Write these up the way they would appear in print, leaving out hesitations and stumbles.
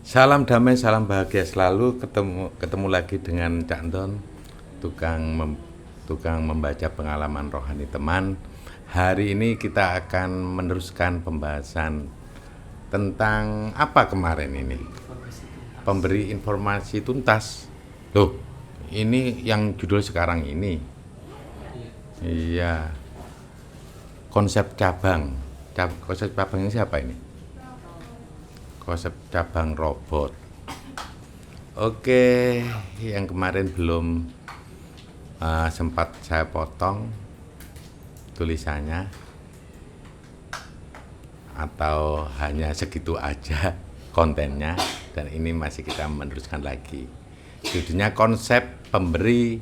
Salam damai, salam bahagia selalu. Ketemu lagi dengan Cak Anton, tukang membaca pengalaman rohani teman. Hari ini kita akan meneruskan pembahasan tentang apa kemarin ini? Pemberi informasi tuntas. Loh, ini yang judul sekarang ini. Iya. Konsep cabang. Konsep cabangnya siapa ini? Konsep cabang robot. Oke, yang kemarin belum sempat saya potong tulisannya, atau hanya segitu aja kontennya, dan ini masih kita meneruskan lagi. Judulnya konsep pemberi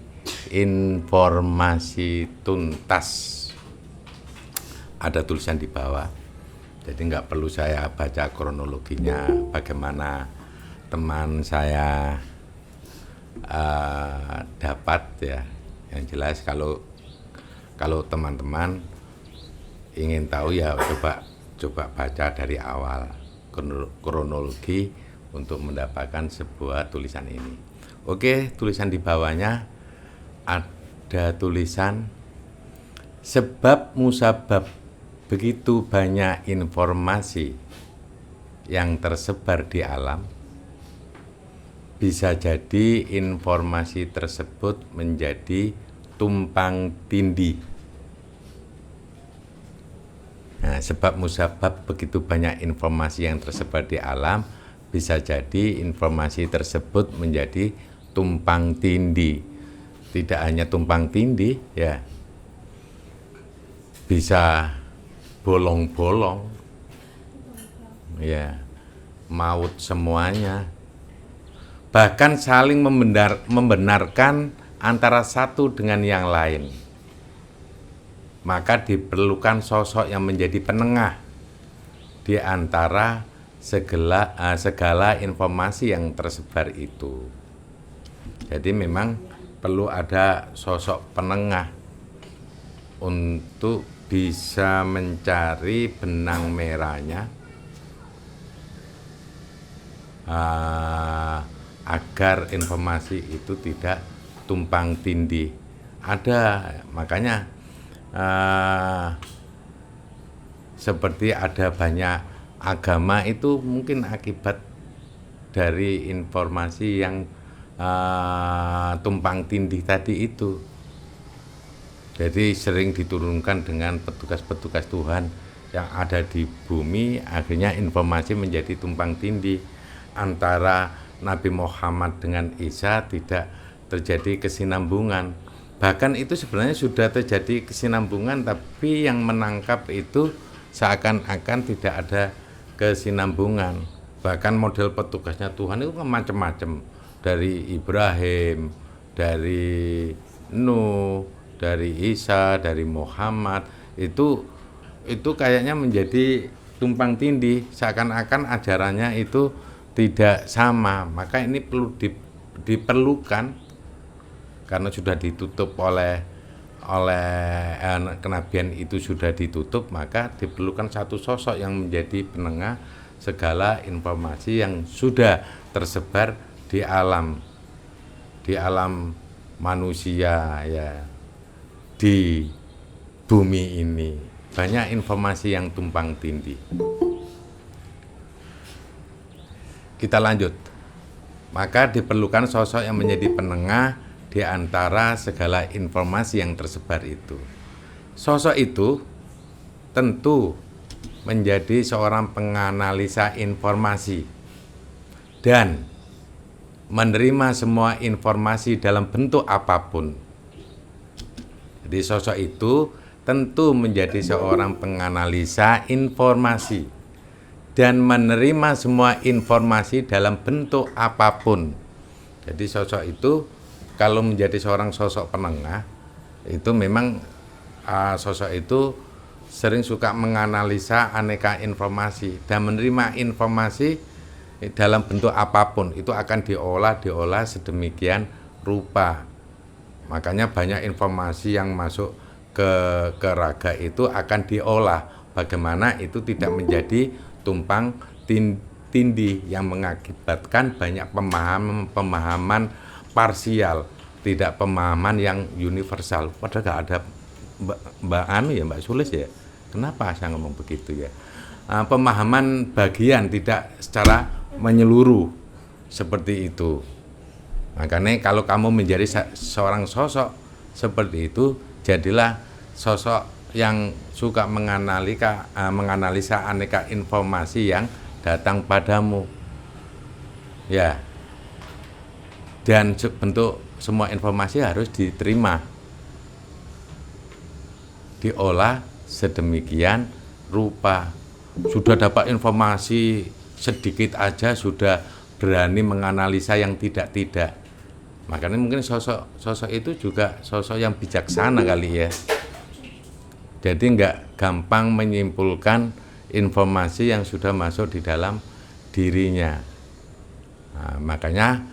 informasi tuntas. Ada tulisan di bawah, jadi nggak perlu saya baca kronologinya bagaimana teman saya dapat ya. Yang jelas kalau teman-teman ingin tahu ya coba baca dari awal kronologi untuk mendapatkan sebuah tulisan ini. Oke, tulisan di bawahnya ada tulisan sebab musabab begitu banyak informasi yang tersebar di alam, bisa jadi informasi tersebut menjadi tumpang tindih. Nah, sebab musabab begitu banyak informasi yang tersebar di alam, bisa jadi informasi tersebut menjadi tumpang tindih. Tidak hanya tumpang tindih ya, bisa bolong-bolong ya, maut semuanya, bahkan saling membenarkan antara satu dengan yang lain. Maka diperlukan sosok yang menjadi penengah di antara segala informasi yang tersebar itu. Jadi memang perlu ada sosok penengah untuk bisa mencari benang merahnya, agar informasi itu tidak tumpang tindih. Makanya seperti ada banyak agama itu mungkin akibat dari informasi yang tumpang tindih tadi itu. Jadi sering diturunkan dengan petugas-petugas Tuhan yang ada di bumi, akhirnya informasi menjadi tumpang tindih. Antara Nabi Muhammad dengan Isa tidak terjadi kesinambungan. Bahkan itu sebenarnya sudah terjadi kesinambungan, tapi yang menangkap itu seakan-akan tidak ada kesinambungan. Bahkan model petugasnya Tuhan itu macam-macam. Dari Ibrahim, dari Nuh, dari Isa, dari Muhammad, itu kayaknya menjadi tumpang tindih, seakan-akan ajarannya itu tidak sama. Maka ini perlu diperlukan, karena sudah ditutup oleh kenabian itu sudah ditutup, maka diperlukan satu sosok yang menjadi penengah segala informasi yang sudah tersebar di alam manusia ya, di bumi ini. Banyak informasi yang tumpang tindih. Kita lanjut. Maka diperlukan sosok yang menjadi penengah di antara segala informasi yang tersebar itu. Sosok itu tentu menjadi seorang penganalisa informasi dan menerima semua informasi dalam bentuk apapun. Jadi sosok itu tentu menjadi seorang penganalisa informasi dan menerima semua informasi dalam bentuk apapun. Jadi sosok itu kalau menjadi seorang sosok penengah, itu memang sosok itu sering suka menganalisa aneka informasi dan menerima informasi dalam bentuk apapun. Itu akan diolah sedemikian rupa. Makanya banyak informasi yang masuk ke raga itu akan diolah bagaimana itu tidak menjadi tumpang tindih yang mengakibatkan banyak pemahaman parsial, tidak pemahaman yang universal. Padahal nggak ada Mbak Sulis ya. Kenapa saya ngomong begitu ya? Pemahaman bagian tidak secara menyeluruh seperti itu. Makanya kalau kamu menjadi seorang sosok seperti itu, jadilah sosok yang suka menganalisa aneka informasi yang datang padamu. Ya. Dan bentuk semua informasi harus diterima, diolah sedemikian rupa. Sudah dapat informasi sedikit aja sudah berani menganalisa yang tidak. Makanya mungkin sosok itu juga sosok yang bijaksana kali ya. Jadi nggak gampang menyimpulkan informasi yang sudah masuk di dalam dirinya. Nah, makanya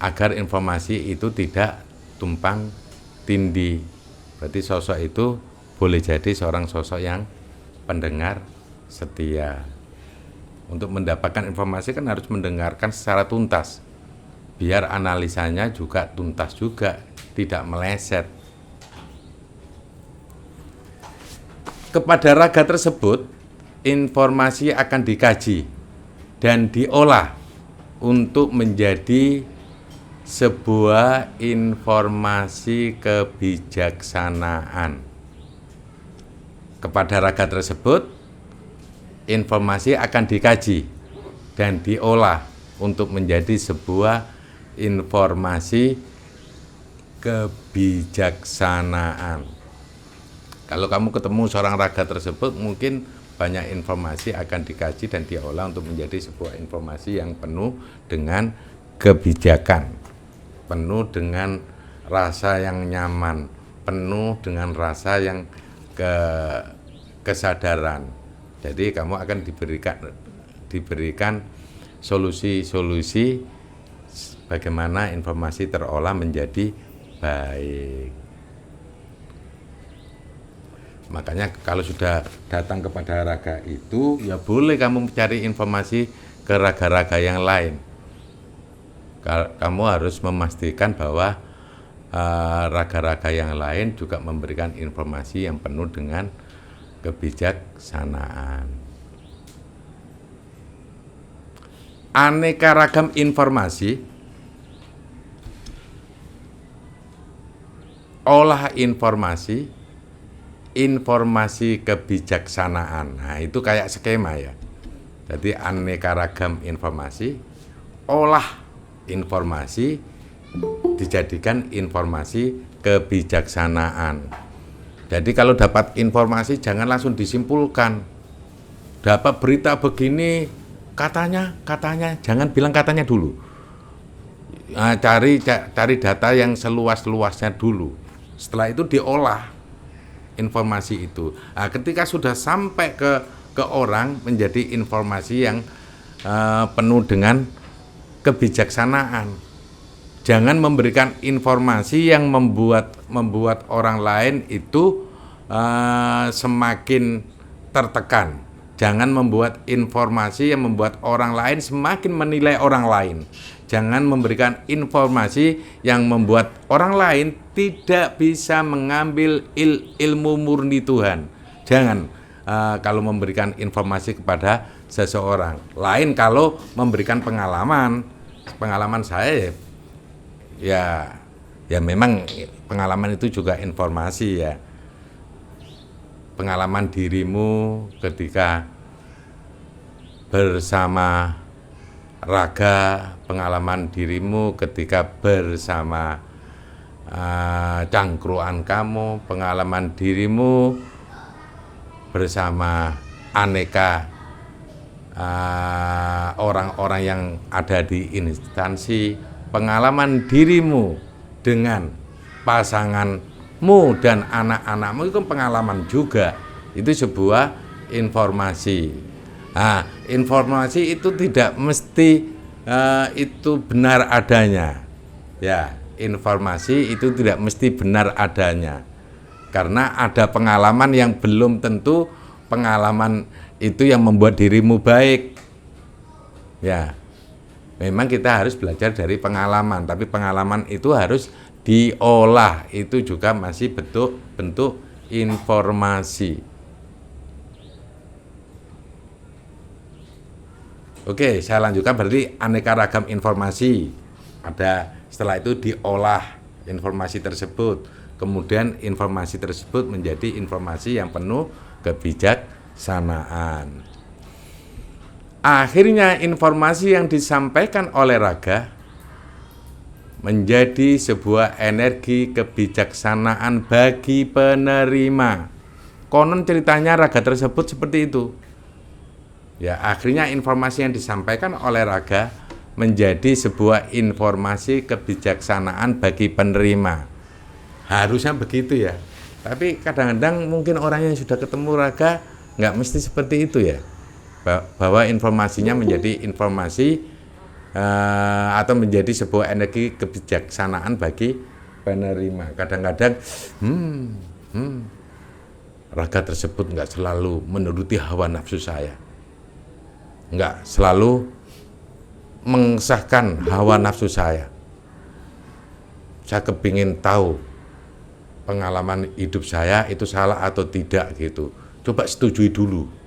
agar informasi itu tidak tumpang tindih. Berarti sosok itu boleh jadi seorang sosok yang pendengar setia. Untuk mendapatkan informasi kan harus mendengarkan secara tuntas. Biar analisanya juga tuntas juga, tidak meleset. Kepada raga tersebut, informasi akan dikaji dan diolah untuk menjadi sebuah informasi kebijaksanaan. Kepada raga tersebut, informasi akan dikaji dan diolah untuk menjadi sebuah informasi kebijaksanaan. Kalau kamu ketemu seorang raga tersebut, mungkin banyak informasi akan dikaji dan diolah untuk menjadi sebuah informasi yang penuh dengan kebijakan, penuh dengan rasa yang nyaman, penuh dengan rasa yang kesadaran. Jadi kamu akan diberikan solusi-solusi bagaimana informasi terolah menjadi baik. Makanya kalau sudah datang kepada raga itu, ya boleh kamu mencari informasi ke raga-raga yang lain. Kamu harus memastikan bahwa raga-raga yang lain juga memberikan informasi yang penuh dengan kebijaksanaan. Aneka ragam informasi, olah informasi kebijaksanaan. Nah, itu kayak skema ya. Jadi aneka ragam informasi, olah informasi dijadikan informasi kebijaksanaan. Jadi kalau dapat informasi jangan langsung disimpulkan. Dapat berita begini, katanya, jangan bilang katanya dulu. Nah, cari data yang seluas-luasnya dulu. Setelah itu diolah informasi itu. Nah, ketika sudah sampai ke orang menjadi informasi yang penuh dengan kebijaksanaan. Jangan memberikan informasi yang membuat orang lain itu semakin tertekan. Jangan membuat informasi yang membuat orang lain semakin menilai orang lain. Jangan memberikan informasi yang membuat orang lain tidak bisa mengambil ilmu murni Tuhan. Jangan kalau memberikan informasi kepada seseorang. Lain kalau memberikan pengalaman saya ya memang pengalaman itu juga informasi ya. Pengalaman dirimu ketika bersama raga, pengalaman dirimu ketika bersama cangkruan kamu, pengalaman dirimu bersama aneka orang-orang yang ada di instansi, pengalaman dirimu dengan pasanganmu dan anak-anakmu itu pengalaman juga. Itu sebuah informasi. Nah, informasi itu tidak mesti itu benar adanya. Ya, informasi itu tidak mesti benar adanya. Karena ada pengalaman yang belum tentu pengalaman itu yang membuat dirimu baik. Ya, memang kita harus belajar dari pengalaman, tapi pengalaman itu harus diolah. Itu juga masih bentuk informasi. Oke, saya lanjutkan, berarti aneka ragam informasi. Setelah itu diolah informasi tersebut. Kemudian informasi tersebut menjadi informasi yang penuh kebijaksanaan. Akhirnya informasi yang disampaikan oleh raga menjadi sebuah energi kebijaksanaan bagi penerima. Konon ceritanya raga tersebut seperti itu. Ya, akhirnya informasi yang disampaikan oleh raga menjadi sebuah informasi kebijaksanaan bagi penerima. Harusnya begitu ya. Tapi kadang-kadang mungkin orang yang sudah ketemu raga nggak mesti seperti itu ya. Bahwa informasinya menjadi informasi atau menjadi sebuah energi kebijaksanaan bagi penerima. Kadang-kadang raga tersebut nggak selalu menuruti hawa nafsu saya, nggak selalu mengesahkan hawa nafsu saya. Saya kepingin tahu pengalaman hidup saya itu salah atau tidak gitu. Coba setujui dulu.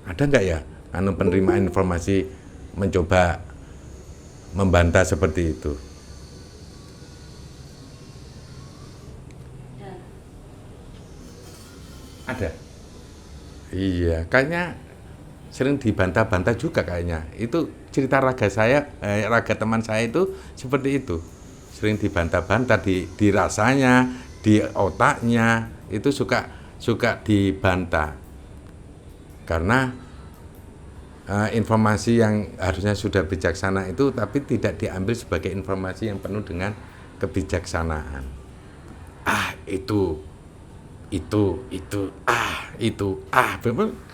Ada nggak ya penerima informasi mencoba membantah seperti itu? Ada. Iya, kayaknya sering dibantah-bantah juga kayaknya. Itu cerita raga saya, raga teman saya itu seperti itu. Sering dibantah-bantah di rasanya, di otaknya, itu suka dibantah. Karena informasi yang harusnya sudah bijaksana itu tapi tidak diambil sebagai informasi yang penuh dengan kebijaksanaan. Itu,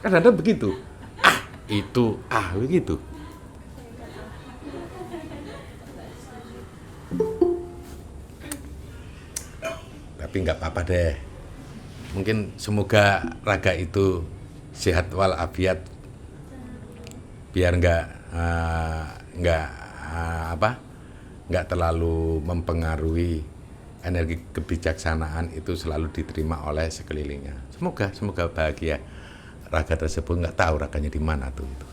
kadang-kadang begitu. Begitu. Tapi nggak apa-apa deh. Mungkin semoga raga itu sehat walafiat, biar nggak terlalu mempengaruhi. Energi kebijaksanaan itu selalu diterima oleh sekelilingnya. Semoga bahagia. Raga tersebut nggak tahu raganya di mana tuh itu.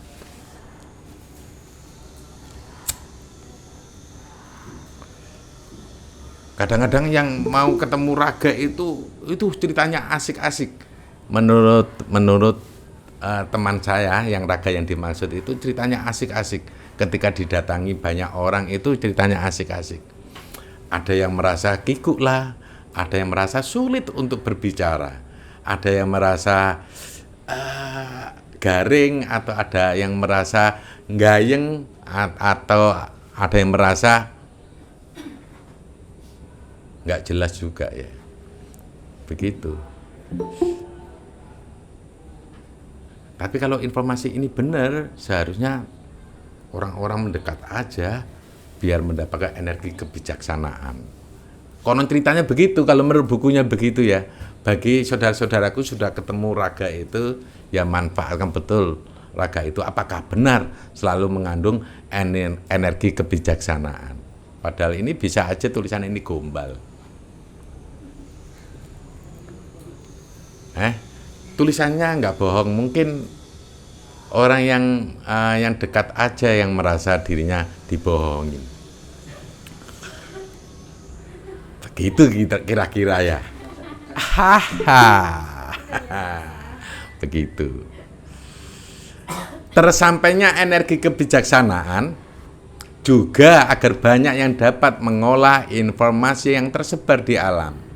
Kadang-kadang yang mau ketemu raga itu ceritanya asik-asik. Menurut teman saya yang raga yang dimaksud itu ceritanya asik-asik. Ketika didatangi banyak orang itu ceritanya asik-asik. Ada yang merasa kikuk lah, ada yang merasa sulit untuk berbicara, ada yang merasa garing, atau ada yang merasa gayeng, atau ada yang merasa nggak jelas juga ya. Begitu. Tapi kalau informasi ini benar, seharusnya orang-orang mendekat aja biar mendapatkan energi kebijaksanaan. Konon ceritanya begitu, kalau menurut bukunya begitu ya. Bagi saudara-saudaraku sudah ketemu raga itu, ya manfaatkan betul raga itu. Apakah benar selalu mengandung energi kebijaksanaan? Padahal ini bisa aja tulisan ini gombal. Tulisannya nggak bohong, mungkin orang yang dekat aja yang merasa dirinya dibohongin. Begitu kira-kira ya. Begitu. Tersampainya energi kebijaksanaan juga agar banyak yang dapat mengolah informasi yang tersebar di alam.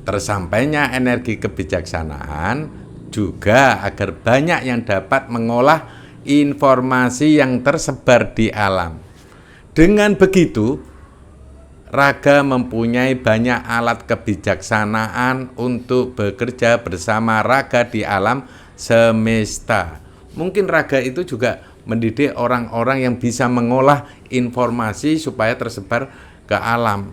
Tersampainya energi kebijaksanaan juga agar banyak yang dapat mengolah informasi yang tersebar di alam. Dengan begitu, raga mempunyai banyak alat kebijaksanaan untuk bekerja bersama raga di alam semesta. Mungkin raga itu juga mendidik orang-orang yang bisa mengolah informasi supaya tersebar ke alam.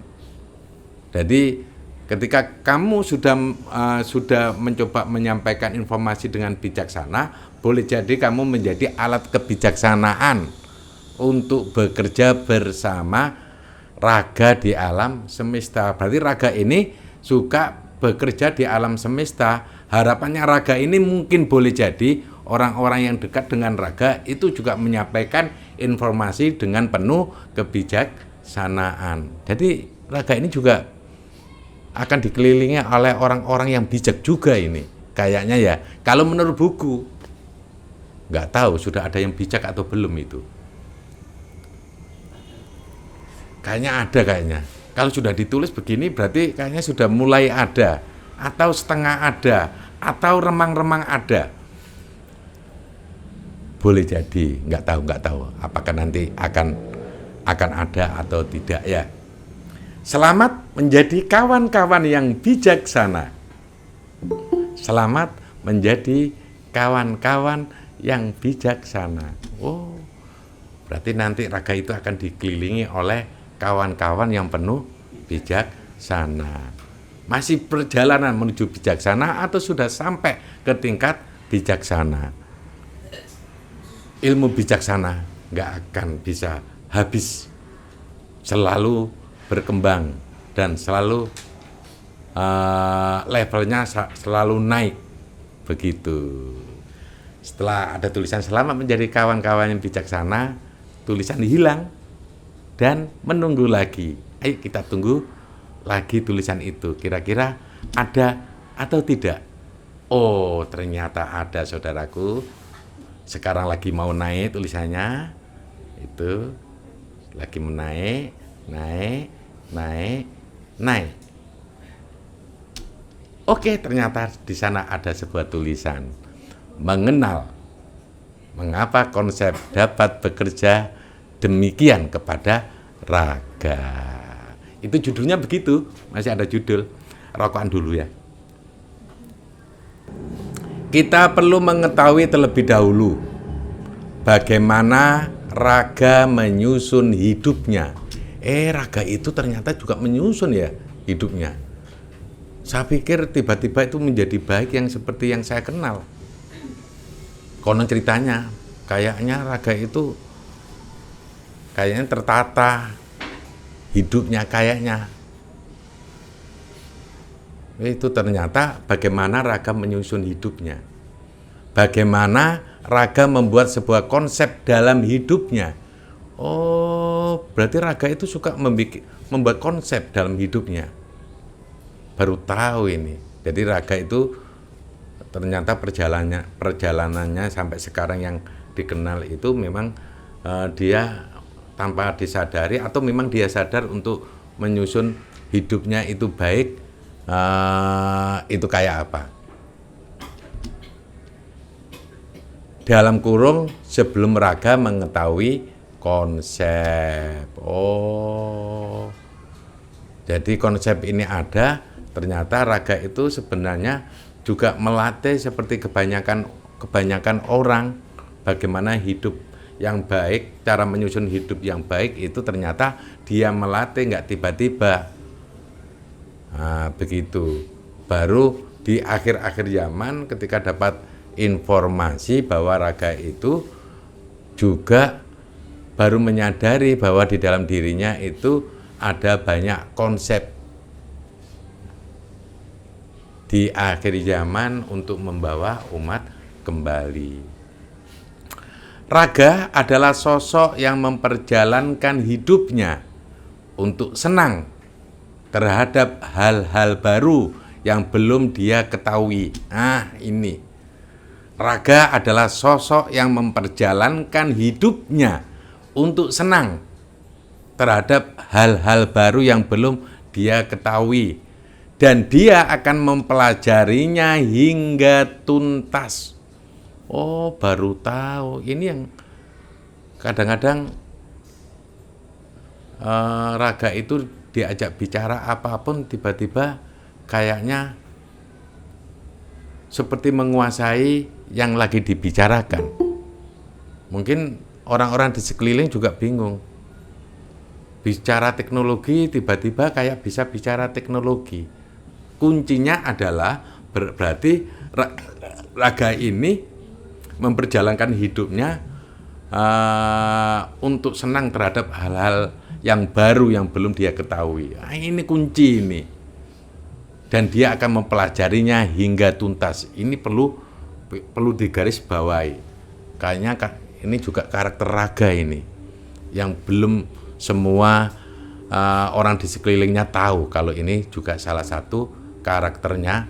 Jadi Ketika kamu sudah mencoba menyampaikan informasi dengan bijaksana, boleh jadi kamu menjadi alat kebijaksanaan untuk bekerja bersama raga di alam semesta. Berarti raga ini suka bekerja di alam semesta. Harapannya raga ini mungkin boleh jadi orang-orang yang dekat dengan raga itu juga menyampaikan informasi dengan penuh kebijaksanaan. Jadi raga ini juga akan dikelilingi oleh orang-orang yang bijak juga ini. Kayaknya ya, kalau menurut buku, nggak tahu sudah ada yang bijak atau belum itu. Kayaknya ada kayaknya. Kalau sudah ditulis begini berarti kayaknya sudah mulai ada, atau setengah ada, atau remang-remang ada. Boleh jadi, nggak tahu. Apakah nanti akan ada atau tidak ya. Selamat menjadi kawan-kawan yang bijaksana. Selamat menjadi kawan-kawan yang bijaksana. Oh, berarti nanti raga itu akan dikelilingi oleh kawan-kawan yang penuh bijaksana. Masih perjalanan menuju bijaksana atau sudah sampai ke tingkat bijaksana? Ilmu bijaksana nggak akan bisa habis, selalu berkembang dan selalu levelnya selalu naik begitu. Setelah ada tulisan selamat menjadi kawan-kawan yang bijaksana, tulisan hilang dan menunggu lagi. Ayo kita tunggu lagi tulisan itu, kira-kira ada atau tidak. Oh, ternyata ada, saudaraku. Sekarang lagi mau naik tulisannya, itu lagi menaik, naik. Oke, ternyata di sana ada sebuah tulisan mengenal mengapa konsep dapat bekerja demikian kepada raga. Itu judulnya begitu, masih ada judul. Rokokan dulu ya. Kita perlu mengetahui terlebih dahulu bagaimana raga menyusun hidupnya. Raga itu ternyata juga menyusun ya hidupnya. Saya pikir tiba-tiba itu menjadi baik yang seperti yang saya kenal. Konon ceritanya, kayaknya raga itu kayaknya tertata hidupnya kayaknya. Itu ternyata bagaimana raga menyusun hidupnya. Bagaimana raga membuat sebuah konsep dalam hidupnya. Oh, berarti raga itu suka membuat konsep dalam hidupnya. Baru tahu ini. Jadi raga itu ternyata perjalanannya sampai sekarang yang dikenal itu memang dia tanpa disadari atau memang dia sadar untuk menyusun hidupnya itu baik. Itu kayak apa? Dalam kurung sebelum raga mengetahui konsep. Oh, jadi konsep ini ada. Ternyata raga itu sebenarnya juga melatih seperti kebanyakan orang bagaimana hidup yang baik, cara menyusun hidup yang baik itu ternyata dia melatih, nggak tiba-tiba. Nah, begitu. Baru di akhir-akhir zaman ketika dapat informasi bahwa raga itu juga baru menyadari bahwa di dalam dirinya itu ada banyak konsep di akhir zaman untuk membawa umat kembali. Raga adalah sosok yang memperjalankan hidupnya untuk senang terhadap hal-hal baru yang belum dia ketahui. Nah, ini. Raga adalah sosok yang memperjalankan hidupnya untuk senang terhadap hal-hal baru yang belum dia ketahui. Dan dia akan mempelajarinya hingga tuntas. Oh, baru tahu. Ini yang kadang-kadang raga itu diajak bicara apapun tiba-tiba kayaknya seperti menguasai yang lagi dibicarakan. Mungkin orang-orang di sekeliling juga bingung. Bicara teknologi tiba-tiba kayak bisa bicara teknologi. kuncinya adalah berarti raga ini memperjalankan hidupnya untuk senang terhadap hal-hal yang baru yang belum dia ketahui. Ini kunci ini. Dan dia akan mempelajarinya hingga tuntas. Ini perlu digarisbawahi. Kayaknya ini juga karakter raga ini yang belum semua orang di sekelilingnya tahu kalau ini juga salah satu karakternya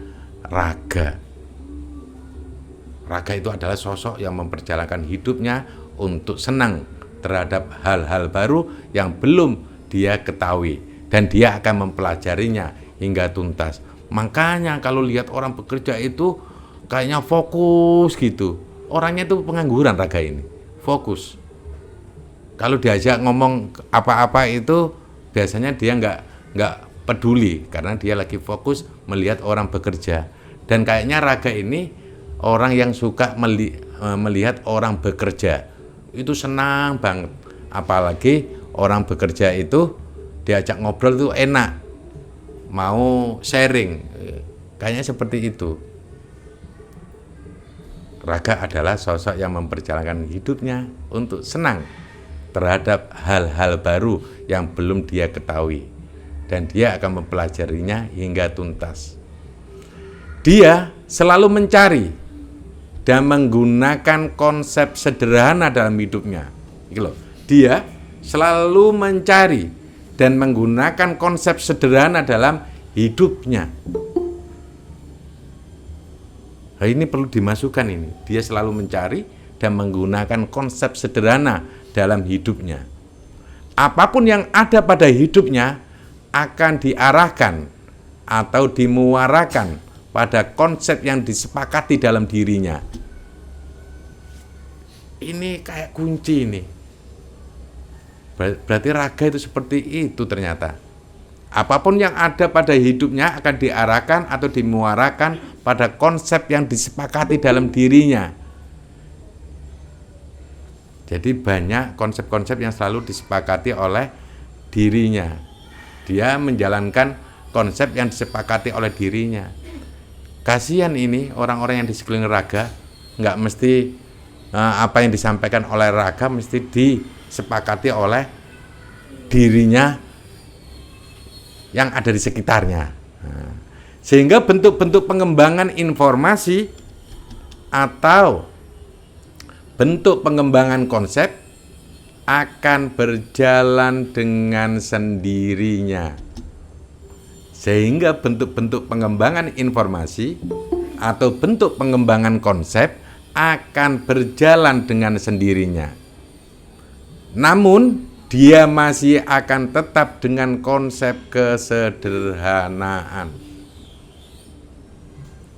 raga. Raga itu adalah sosok yang memperjalankan hidupnya untuk senang terhadap hal-hal baru yang belum dia ketahui dan dia akan mempelajarinya hingga tuntas. Makanya kalau lihat orang bekerja itu kayaknya fokus gitu. Orangnya itu pengangguran raga ini, fokus. Kalau diajak ngomong apa-apa itu biasanya dia nggak peduli karena dia lagi fokus melihat orang bekerja. Dan kayaknya raga ini orang yang suka melihat orang bekerja itu senang banget. Apalagi orang bekerja itu diajak ngobrol itu enak, mau sharing, kayaknya seperti itu. Raga adalah sosok yang memperjalankan hidupnya untuk senang terhadap hal-hal baru yang belum dia ketahui dan dia akan mempelajarinya hingga tuntas. Dia selalu mencari dan menggunakan konsep sederhana dalam hidupnya. Dia selalu mencari dan menggunakan konsep sederhana dalam hidupnya. Nah, ini perlu dimasukkan ini. Dia selalu mencari dan menggunakan konsep sederhana dalam hidupnya. Apapun yang ada pada hidupnya akan diarahkan atau dimuarakan pada konsep yang disepakati dalam dirinya. Ini kayak kunci ini. Berarti raga itu seperti itu ternyata. Apapun yang ada pada hidupnya akan diarahkan atau dimuarakan pada konsep yang disepakati dalam dirinya. Jadi banyak konsep-konsep yang selalu disepakati oleh dirinya. Dia menjalankan konsep yang disepakati oleh dirinya. Kasihan ini orang-orang yang di sekeliling raga, nggak mesti apa yang disampaikan oleh raga mesti disepakati oleh dirinya yang ada di sekitarnya. Sehingga bentuk-bentuk pengembangan informasi atau bentuk pengembangan konsep akan berjalan dengan sendirinya. Sehingga bentuk-bentuk pengembangan informasi atau bentuk pengembangan konsep akan berjalan dengan sendirinya. Namun, dia masih akan tetap dengan konsep kesederhanaan.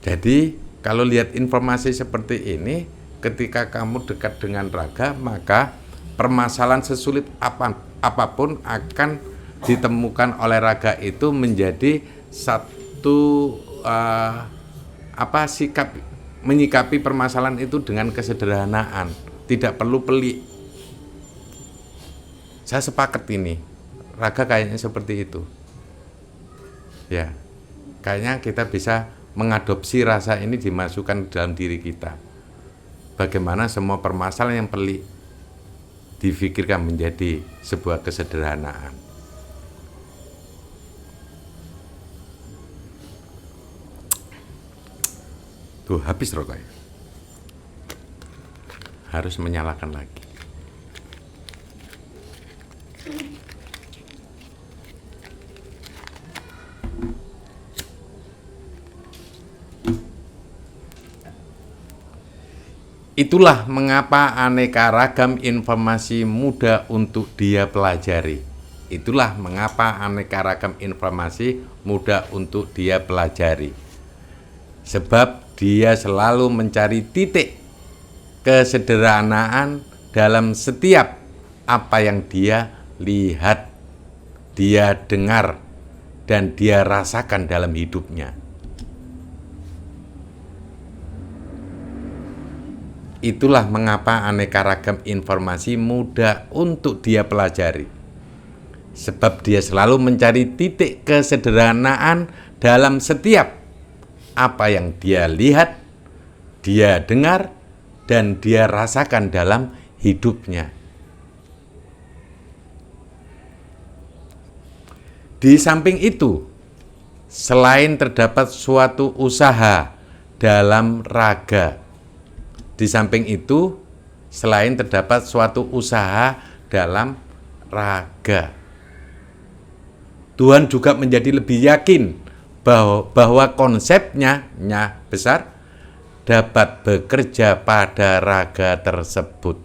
Jadi, kalau lihat informasi seperti ini, ketika kamu dekat dengan raga, maka permasalahan sesulit apapun akan ditemukan oleh raga itu menjadi satu sikap menyikapi permasalahan itu dengan kesederhanaan, tidak perlu pelik. Saya sepakat ini, raga kayaknya seperti itu. Ya, kayaknya kita bisa mengadopsi rasa ini dimasukkan dalam diri kita. Bagaimana semua permasalahan yang pelik difikirkan menjadi sebuah kesederhanaan. Tuh, habis rokoknya. Harus menyalakan lagi. Itulah mengapa aneka ragam informasi mudah untuk dia pelajari. Itulah mengapa aneka ragam informasi mudah untuk dia pelajari. Sebab dia selalu mencari titik kesederhanaan dalam setiap apa yang dia lihat, dia dengar, dan dia rasakan dalam hidupnya. Itulah mengapa aneka ragam informasi mudah untuk dia pelajari. Sebab dia selalu mencari titik kesederhanaan dalam setiap apa yang dia lihat, dia dengar, dan dia rasakan dalam hidupnya. Di samping itu, selain terdapat suatu usaha dalam raga, di samping itu, selain terdapat suatu usaha dalam raga, Tuhan juga menjadi lebih yakin bahwa konsepnya besar dapat bekerja pada raga tersebut.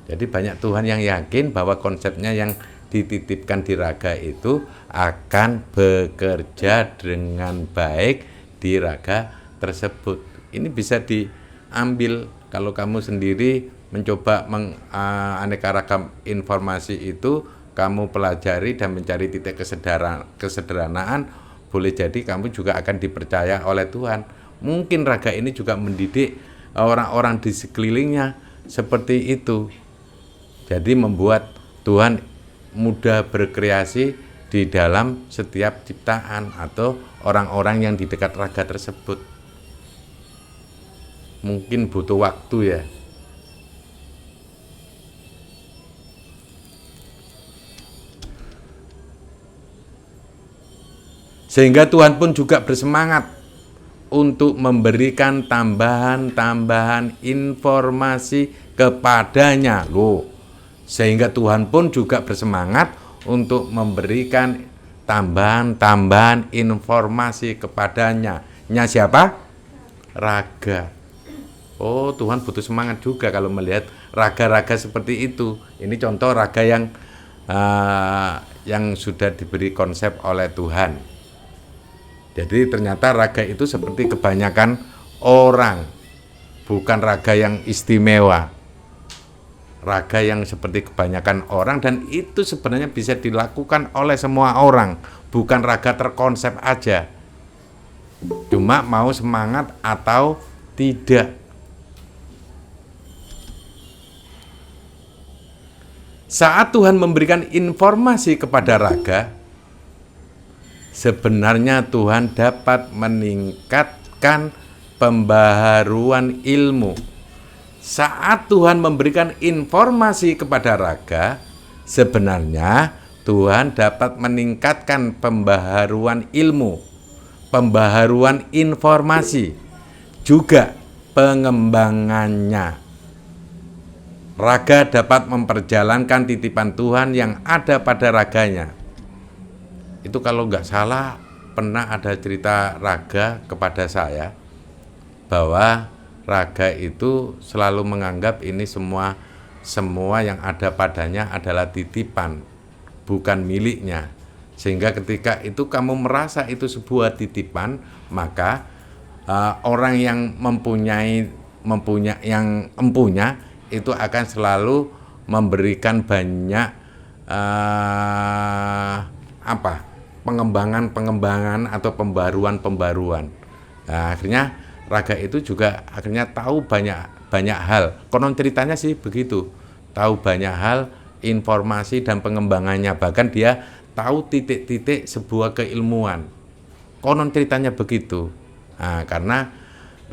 Jadi banyak Tuhan yang yakin bahwa konsepnya yang dititipkan di raga itu akan bekerja dengan baik di raga tersebut. Ini bisa diambil kalau kamu sendiri mencoba aneka ragam informasi itu, kamu pelajari dan mencari titik kesederhanaan, boleh jadi kamu juga akan dipercaya oleh Tuhan. Mungkin raga ini juga mendidik orang-orang di sekelilingnya seperti itu. Jadi membuat Tuhan mudah berkreasi di dalam setiap ciptaan atau orang-orang yang di dekat raga tersebut. Mungkin butuh waktu ya. Sehingga Tuhan pun juga bersemangat untuk memberikan tambahan informasi kepadanya. Sehingga Tuhan pun juga bersemangat untuk memberikan tambahan informasi kepadanya. Nya siapa? Raga. Oh, Tuhan butuh semangat juga kalau melihat raga-raga seperti itu. Ini contoh raga yang sudah diberi konsep oleh Tuhan. Jadi ternyata raga itu seperti kebanyakan orang, bukan raga yang istimewa. Raga yang seperti kebanyakan orang, dan itu sebenarnya bisa dilakukan oleh semua orang, bukan raga terkonsep aja. Cuma mau semangat atau tidak. Saat Tuhan memberikan informasi kepada raga, sebenarnya Tuhan dapat meningkatkan pembaharuan ilmu. Saat Tuhan memberikan informasi kepada raga, sebenarnya Tuhan dapat meningkatkan pembaharuan ilmu, pembaharuan informasi, juga pengembangannya. Raga dapat memperjalankan titipan Tuhan yang ada pada raganya. Itu kalau nggak salah pernah ada cerita raga kepada saya bahwa raga itu selalu menganggap ini semua yang ada padanya adalah titipan, bukan miliknya. Sehingga ketika itu kamu merasa itu sebuah titipan, maka orang yang empunya itu akan selalu memberikan banyak pengembangan atau pembaruan. Nah, akhirnya raga itu juga akhirnya tahu banyak hal. Konon ceritanya sih begitu, tahu banyak hal, informasi dan pengembangannya, bahkan dia tahu titik-titik sebuah keilmuan. Konon ceritanya begitu. Nah, karena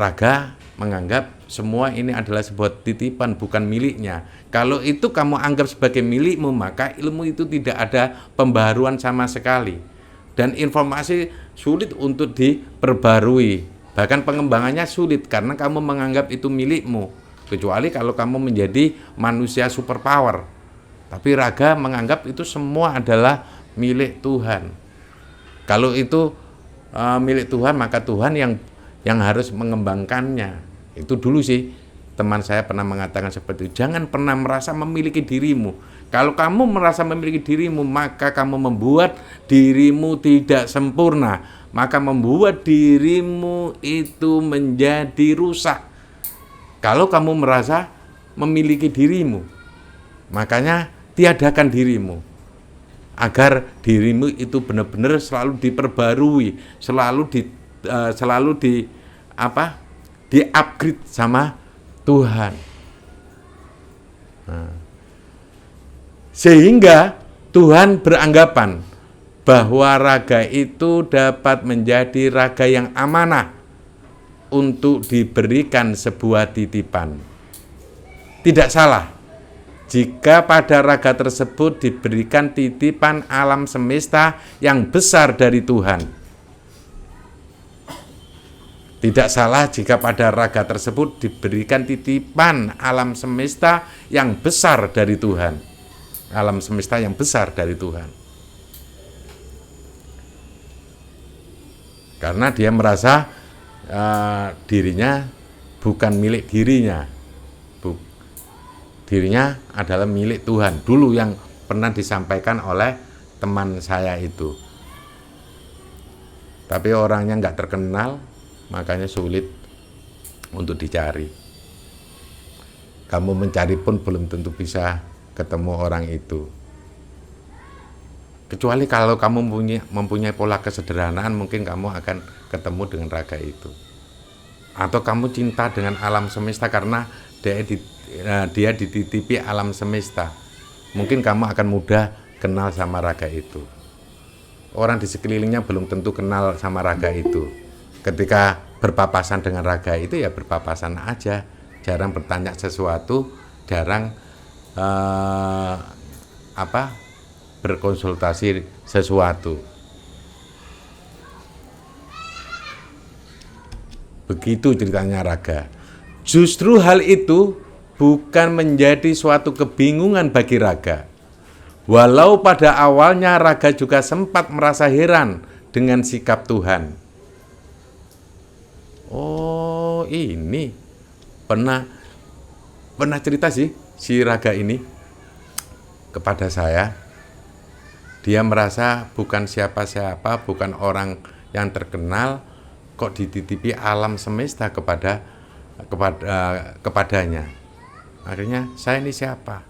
raga menganggap semua ini adalah sebuah titipan, bukan miliknya. Kalau itu kamu anggap sebagai milikmu, maka ilmu itu tidak ada pembaharuan sama sekali. Dan informasi sulit untuk diperbarui. Bahkan pengembangannya sulit karena kamu menganggap itu milikmu. Kecuali kalau kamu menjadi manusia superpower. Tapi raga menganggap itu semua adalah milik Tuhan. Kalau itu milik Tuhan, maka Tuhan yang harus mengembangkannya. Itu dulu sih teman saya pernah mengatakan seperti itu. Jangan pernah merasa memiliki dirimu. Kalau kamu merasa memiliki dirimu, maka kamu membuat dirimu tidak sempurna. Maka membuat dirimu itu menjadi rusak. Kalau kamu merasa memiliki dirimu, makanya tiadakan dirimu. Agar dirimu itu benar-benar selalu diperbarui, selalu di-upgrade sama Tuhan. Nah, sehingga Tuhan beranggapan bahwa raga itu dapat menjadi raga yang amanah untuk diberikan sebuah titipan. Tidak salah jika pada raga tersebut diberikan titipan alam semesta yang besar dari Tuhan. Tidak salah jika pada raga tersebut diberikan titipan alam semesta yang besar dari Tuhan. Alam semesta yang besar dari Tuhan. Karena dia merasa dirinya bukan milik dirinya. Dirinya adalah milik Tuhan. Dulu yang pernah disampaikan oleh teman saya itu. Tapi orangnya nggak terkenal, makanya sulit untuk dicari. Kamu mencari pun belum tentu bisa ketemu orang itu. Kecuali kalau kamu mempunyai pola kesederhanaan, mungkin kamu akan ketemu dengan raga itu. Atau kamu cinta dengan alam semesta karena dia dititipi alam semesta. Mungkin kamu akan mudah kenal sama raga itu. Orang di sekelilingnya belum tentu kenal sama raga itu. Ketika berpapasan dengan raga itu ya berpapasan aja. Jarang bertanya sesuatu, jarang berkonsultasi sesuatu. Begitu ceritanya raga. Justru hal itu bukan menjadi suatu kebingungan bagi raga. Walau pada awalnya raga juga sempat merasa heran dengan sikap Tuhan. Oh, ini pernah cerita sih si raga ini kepada saya. Dia merasa bukan siapa-siapa, bukan orang yang terkenal, kok dititipi alam semesta kepadanya. Akhirnya saya ini siapa?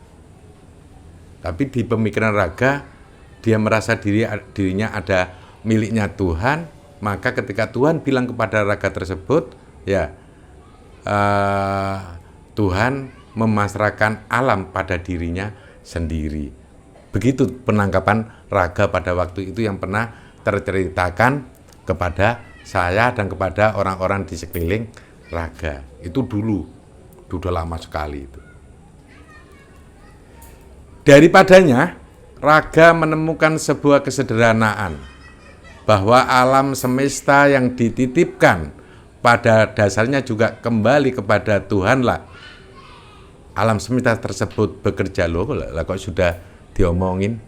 Tapi di pemikiran raga dia merasa dirinya ada miliknya Tuhan. Maka ketika Tuhan bilang kepada raga tersebut, ya Tuhan memasrahkan alam pada dirinya sendiri. Begitu penangkapan raga pada waktu itu yang pernah terceritakan kepada saya dan kepada orang-orang di sekeliling raga. Itu dulu, sudah lama sekali itu. Daripadanya, raga menemukan sebuah kesederhanaan bahwa alam semesta yang dititipkan pada dasarnya juga kembali kepada Tuhanlah. Alam semesta tersebut bekerja loh, kok sudah diomongin.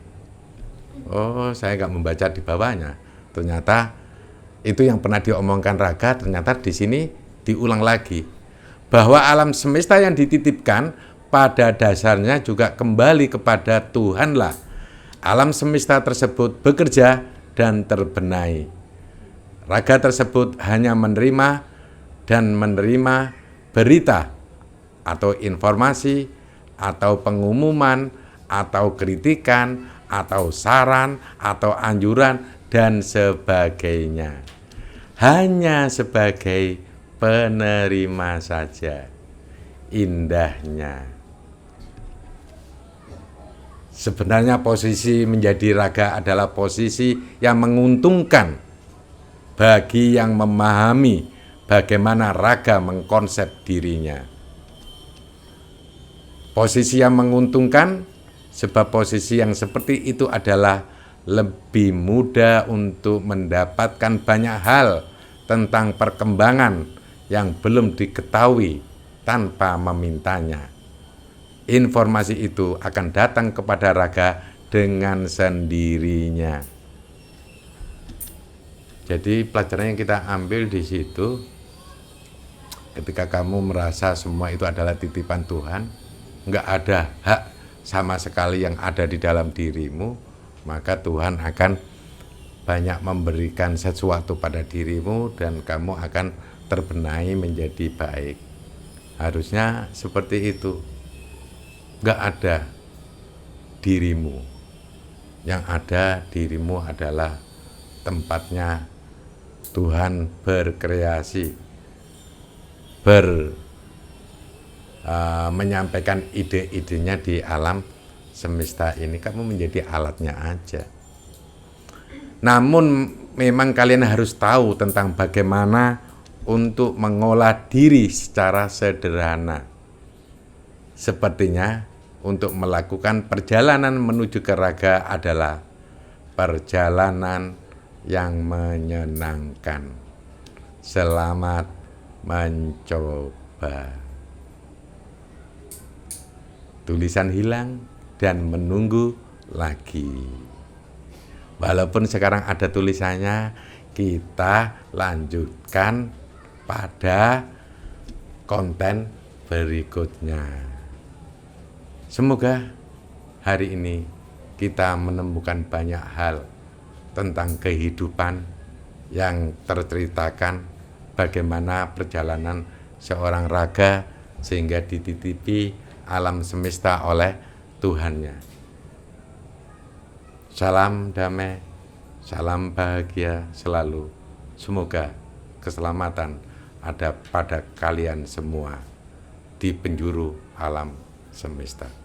Oh, saya nggak membaca di bawahnya. Ternyata itu yang pernah diomongkan raga, ternyata di sini diulang lagi. Bahwa alam semesta yang dititipkan pada dasarnya juga kembali kepada Tuhanlah. Alam semesta tersebut bekerja dan terbenahi. Raga tersebut hanya menerima berita atau informasi atau pengumuman atau kritikan atau saran atau anjuran dan sebagainya. Hanya sebagai penerima saja. Indahnya. Sebenarnya posisi menjadi raga adalah posisi yang menguntungkan bagi yang memahami bagaimana raga mengkonsep dirinya. Posisi yang menguntungkan sebab posisi yang seperti itu adalah lebih mudah untuk mendapatkan banyak hal tentang perkembangan yang belum diketahui tanpa memintanya. Informasi itu akan datang kepada raga dengan sendirinya. Jadi pelajaran yang kita ambil di situ, ketika kamu merasa semua itu adalah titipan Tuhan, nggak ada hak sama sekali yang ada di dalam dirimu, maka Tuhan akan banyak memberikan sesuatu pada dirimu dan kamu akan terbenahi menjadi baik. Harusnya seperti itu. Nggak ada dirimu. Yang ada dirimu adalah tempatnya Tuhan berkreasi, menyampaikan ide-idenya di alam semesta ini. Kamu menjadi alatnya aja. Namun memang kalian harus tahu tentang bagaimana untuk mengolah diri secara sederhana. Sepertinya untuk melakukan perjalanan menuju ke raga adalah perjalanan yang menyenangkan. Selamat mencoba. Tulisan hilang dan menunggu lagi. Walaupun sekarang ada tulisannya, kita lanjutkan pada konten berikutnya. Semoga hari ini kita menemukan banyak hal tentang kehidupan yang terceritakan bagaimana perjalanan seorang raga sehingga dititipi alam semesta oleh Tuhannya. Salam damai, salam bahagia selalu. Semoga keselamatan ada pada kalian semua di penjuru alam semesta.